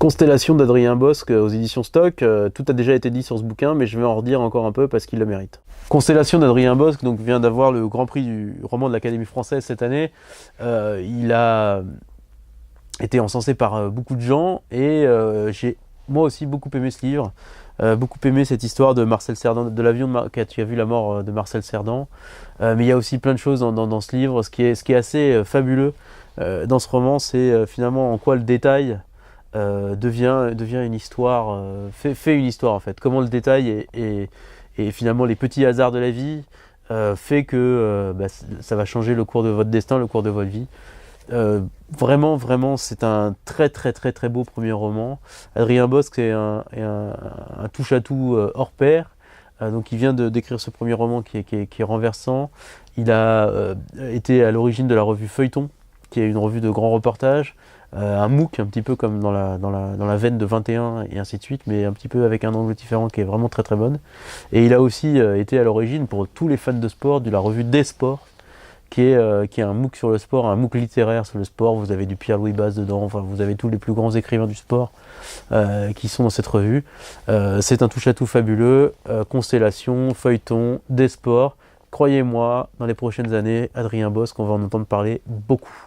Constellation d'Adrien Bosc aux éditions Stock. Tout a déjà été dit sur ce bouquin, mais je vais en redire encore un peu parce qu'il le mérite. Constellation d'Adrien Bosc donc, vient d'avoir le Grand Prix du roman de l'Académie française cette année. Il a été encensé par beaucoup de gens et j'ai moi aussi beaucoup aimé ce livre. Beaucoup aimé cette histoire de Marcel Cerdan, de l'avion qui a vu la mort de Marcel Cerdan. Mais il y a aussi plein de choses dans ce livre. Ce qui est assez fabuleux dans ce roman, c'est finalement en quoi le détail devient une histoire, fait une histoire en fait. Comment le détail et finalement les petits hasards de la vie fait que ça va changer le cours de votre destin, le cours de votre vie. Vraiment, c'est un très beau premier roman. Adrien Bosc est un touche-à-tout hors pair. Donc il vient d'écrire ce premier roman qui est renversant. Il a été à l'origine de la revue Feuilleton, qui est une revue de grands reportages. Un MOOC, un petit peu comme dans la veine de 21 et ainsi de suite, mais un petit peu avec un angle différent qui est vraiment très bonne. Et il a aussi été à l'origine pour tous les fans de sport de la revue Des Sports, qui est un MOOC sur le sport, un MOOC littéraire sur le sport. Vous avez du Pierre-Louis Basse dedans, enfin vous avez tous les plus grands écrivains du sport qui sont dans cette revue. C'est un touche-à-tout fabuleux, Constellation, Feuilleton, Des Sports. Croyez-moi, dans les prochaines années, Adrien Bosc, on va en entendre parler beaucoup.